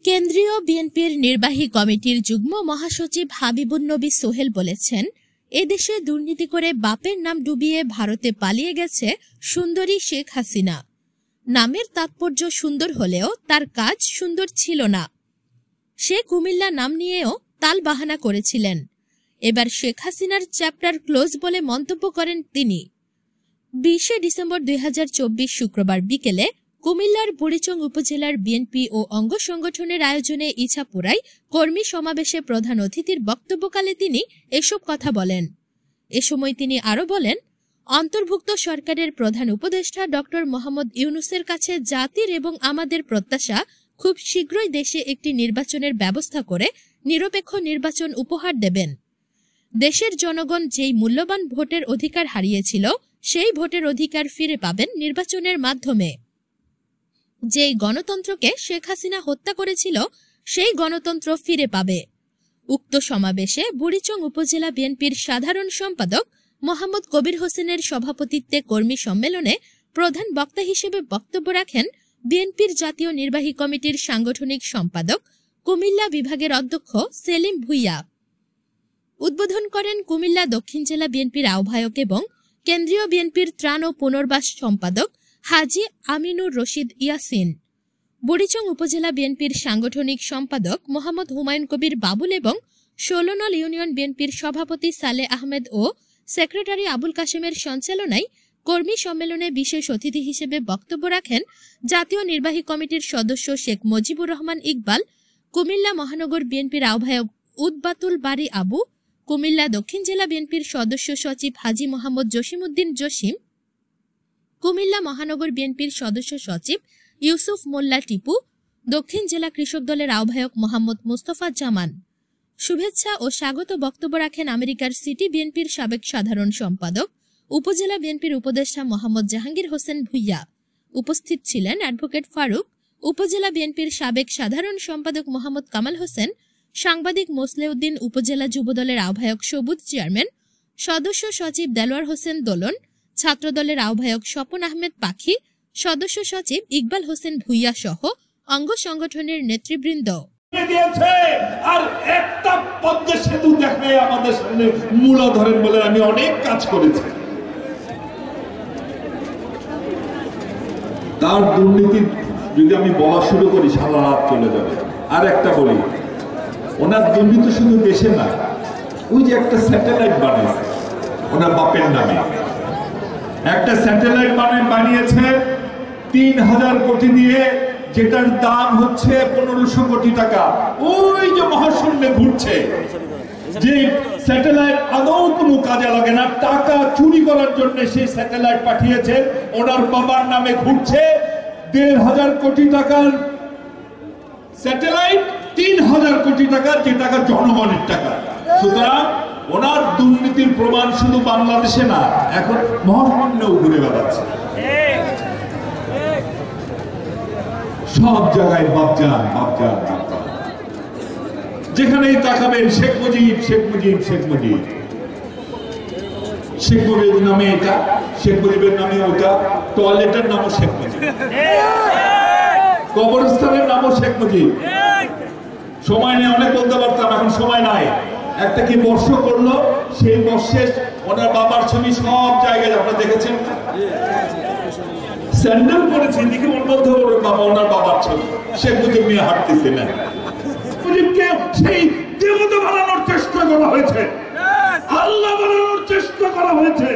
কেন্দ্রীয় বিএনপির নির্বাহী কমিটির যুগ্ম মহাসচিব হাবিবুন নবী সোহেল বলেছেন, এদেশে দুর্নীতি করে বাপের নাম ডুবিয়ে ভারতে পালিয়ে গেছে সুন্দরী শেখ হাসিনা। নামের তাৎপর্য সুন্দর হলেও তার কাজ সুন্দর ছিল না। সে কুমিল্লা নাম নিয়েও তালবাহানা করেছিলেন। এবার শেখ হাসিনার চ্যাপ্টার ক্লোজ বলে মন্তব্য করেন তিনি। 20 ডিসেম্বর 2024 শুক্রবার বিকেলে কুমিল্লার বুড়িচং উপজেলার বিএনপি ও অঙ্গ সংগঠনের আয়োজনে ইছাপুরায় কর্মী সমাবেশে প্রধান অতিথির বক্তব্যকালে তিনি এসব কথা বলেন। এ সময় তিনি আরও বলেন, অন্তর্ভুক্ত সরকারের প্রধান উপদেষ্টা ড. মোহাম্মদ ইউনূসের কাছে জাতির এবং আমাদের প্রত্যাশা খুব শীঘ্রই দেশে একটি নির্বাচনের ব্যবস্থা করে নিরপেক্ষ নির্বাচন উপহার দেবেন। দেশের জনগণ যেই মূল্যবান ভোটের অধিকার হারিয়েছিল সেই ভোটের অধিকার ফিরে পাবেন নির্বাচনের মাধ্যমে। যেই গণতন্ত্রকে শেখ হাসিনা হত্যা করেছিল সেই গণতন্ত্র ফিরে পাবে। উক্ত সমাবেশে বুড়িচং উপজেলা বিএনপির সাধারণ সম্পাদক মোহাম্মদ কবির হোসেনের সভাপতিত্বে কর্মী সম্মেলনে প্রধান বক্তা হিসেবে বক্তব্য রাখেন বিএনপির জাতীয় নির্বাহী কমিটির সাংগঠনিক সম্পাদক কুমিল্লা বিভাগের অধ্যক্ষ সেলিম ভুইয়া। উদ্বোধন করেন কুমিল্লা দক্ষিণ জেলা বিএনপির আহ্বায়ক এবং কেন্দ্রীয় বিএনপির ত্রাণ ও পুনর্বাস সম্পাদক হাজী আমিনুর রশিদ ইয়াসিন। বুড়িচং উপজেলা বিএনপির সাংগঠনিক সম্পাদক মোহাম্মদ হুমায়ুন কবির বাবুল এবং 16 নং ইউনিয়ন বিএনপির সভাপতি সালেহ আহমেদ ও সেক্রেটারি আবুল কাশেমের সঞ্চালনায় কর্মী সম্মেলনে বিশেষ অতিথি হিসেবে বক্তব্য রাখেন জাতীয় নির্বাহী কমিটির সদস্য শেখ মুজিবুর রহমান ইকবাল, কুমিল্লা মহানগর বিএনপির আহ্বায়ক উদ্বাতুল বারী আবু, কুমিল্লা দক্ষিণ জেলা বিএনপির সদস্য সচিব হাজী মোহাম্মদ জসিমউদ্দিন জসিম, কুমিল্লা মহানগর বিএনপির সদস্য সচিব ইউসুফ মোল্লা টিপু, দক্ষিণ জেলা কৃষক দলের আহ্বায়ক মোহাম্মদ মুস্তফা জামান। শুভেচ্ছা ও স্বাগত বক্তব্য রাখেন আমেরিকার সিটি বিএনপির সাবেক সাধারণ সম্পাদক উপজেলা বিএনপির উপদেষ্টা মোহাম্মদ জাহাঙ্গীর হোসেন ভুইয়া। উপস্থিত ছিলেন অ্যাডভোকেট ফারুক, উপজেলা বিএনপির সাবেক সাধারণ সম্পাদক মোহাম্মদ কামাল হোসেন, সাংবাদিক মোসলেউদ্দিন, উপজেলা যুবদলের আহ্বায়ক সবুজ চেয়ারম্যান, সদস্য সচিব দেলোয়ার হোসেন দোলন, ছাত্রদলের আহ্বায়ক স্বপন আহমেদ পাখি, সদস্য সচিব ইকবাল হোসেন ভুইয়া সহ অঙ্গ সংগঠনের নেতৃবৃন্দ। আর একটা পদ্মা সেতু দেখায় আমাদের সামনে মূলা ধরেন বলে আমি অনেক কাজ করেছি। তার দুর্নীতি যদি আমি বলা শুরু করি সারা রাত চলে যাবে। আর একটা বলি, ওনার দুর্নীতি শুধু দেশে না, ওই যে একটা স্যাটেলাইট বানিয়েছে ওনার বাপের নামে, একটা স্যাটেলাইট বানিয়েছে 3000 কোটি দিয়ে, যেটার দাম হচ্ছে 1500 কোটি টাকা। ওই যে মহাশূন্যে ঘুরছে, যে স্যাটেলাইট আদৌ কোনো কাজে লাগে না, টাকা চুরি করার জন্য সেই স্যাটেলাইট পাঠিয়েছে, ওনার বাবার নামে ঘুরছে। 1500 কোটি টাকার স্যাটেলাইট, 3000 কোটি টাকা, যে টাকা জনগণের টাকা। সুতরাং ওনার দুর্নীতির প্রমাণ শুধু বাংলাদেশে না, এখন মহাশূন্যেও ঘুরে বেড়াচ্ছে। সব জায়গায় বাপজান বাপজান বাপজান, যেখানেই তাকাবেন শেখ মুজিব শেখ মুজিব শেখ মুজিব। শেখ মুজিবের নামে এটা, শেখ মুজিবের নামে ওটা, টয়লেটের নামও শেখ মুজিব, কবরস্থানের নামও শেখ মুজিব। সময় নেই, অনেক বলতে পারতাম, এখন সময় নাই। একটা কি বর্ষ করলো, সেই বর্ষে ওনার বাবার ছবি সব জায়গায় আপনারা দেখেছেন। স্যান্ডেল পরেছে, দিকে বলতে হবে বাবা, ওনার বাবার ছবি। শেখ মুজিব নিয়ে হাঁটতেছে না, মুজিবকে সেই দেবতা বানানোর চেষ্টা করা হয়েছে, আল্লাহ বানানোর চেষ্টা করা হয়েছে,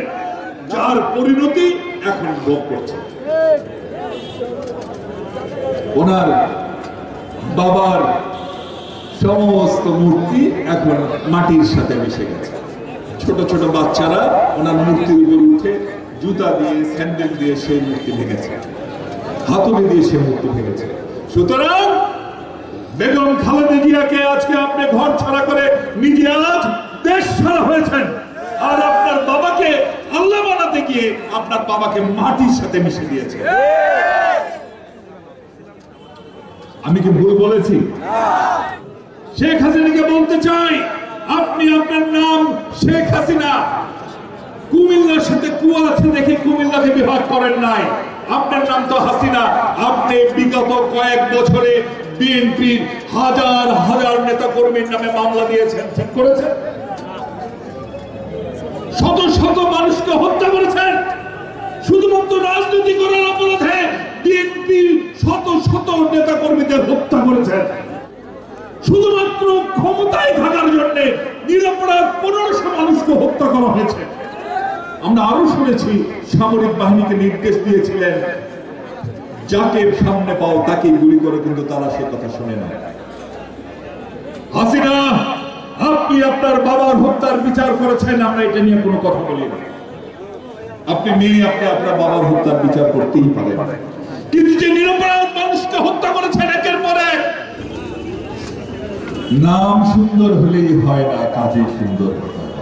যার পরিণতি এখন ভোগ করছে। ওনার বাবার সমস্ত মূর্তি এখন মাটির সাথে মিশে গেছে। ছোট ছোট বাচ্চারা ওনার মূর্তির উপর উঠে জুতা দিয়ে, স্যান্ডেল দিয়ে সেই মূর্তি ভেঙেছে, হাতুড়ি দিয়ে সেই মূর্তি ভেঙেছে। সুতরাং বেগম খালেদা জিয়াকে আজকে আপনি ঘর ছাড়া করে নিজে আজ দেশ ছাড়া হয়েছেন, আর আপনার বাবাকে আল্লাহ বানাতে গিয়ে আপনার বাবাকে মাটির সাথে মিশে দিয়েছে। আমি কি ভুল বলেছি? শেখ হাসিনাকে বলতে চাই, আপনি আপনার নাম শেখ হাসিনা, কুমিল্লার সাথে কুয়া আছে দেখে কুমিল্লাকে বিভাগ করেন নাই। আপনার নাম তো হাসিনা। আপনি বিগত কয়েক বছরে বিএনপির হাজার হাজার নেতা কর্মীর নামে মামলা দিয়েছেন, ঠিক করেছেন। শত শত মানুষকে হত্যা করেছেন শুধুমাত্র রাজনীতি করার অপরাধে। বিএনপির শত শত নেতা কর্মীদের হত্যা করেছেন শুধুমাত্র ক্ষমতায় থাকার জন্য। নিরপরাধ 1500 মানুষকে হত্যা করা হয়েছে। আমরা আরো শুনেছি সামরিক বাহিনীকে নির্দেশ দিয়েছিলেন যাকে সামনে পাও তাকে গুলি করে, কিন্তু তারা সে কথা শুনে না। হাসিনা, আপনি আপনার বাবার হত্যার বিচার করেছেন, আমরা এটা নিয়ে কোনো কথা বলি না। আপনি মেয়ে, আপনি আপনার বাবার হত্যার বিচার করতেই পারেন, কিন্তু যে নিরপরাধ মানুষকে হত্যা করেছেন একের পর এক, নাম সুন্দর হলেই হয় না, কাজে সুন্দর হতে হয়।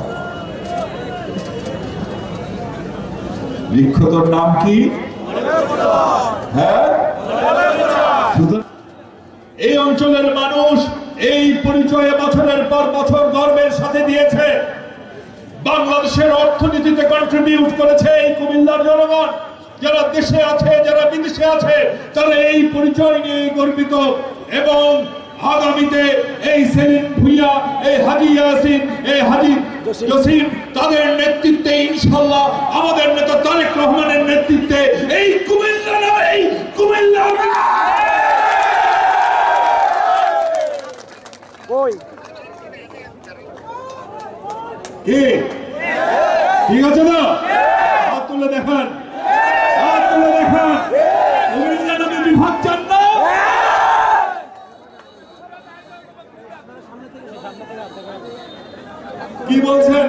বৃক্ষতর নাম কি? হ্যাঁ, এই অঞ্চলের মানুষ এই পরিচয়ে বছরের পর বছর গর্বের সাথে দিয়েছে। বাংলাদেশের অর্থনীতিতে কন্ট্রিবিউট করেছে এই কুমিল্লার জনগণ। যারা দেশে আছে, যারা বিদেশে আছে, তারা এই পরিচয় নিয়ে গর্বিত। এবং আগামীতে এই সেলিম ভুইয়া, এই হাজী ইয়াসিন, এই হাজী জসিম, তাদের নেতৃত্বে ইনশাআল্লাহ, আমাদের নেতা তারেক রহমানের নেতৃত্বে এই কুমিল্লা ঠিক আছে না? হাত তুলে দেখান, হাত তুলে দেখান। কুমিল্লা নামে বিভাগ চান না? কি বলছেন?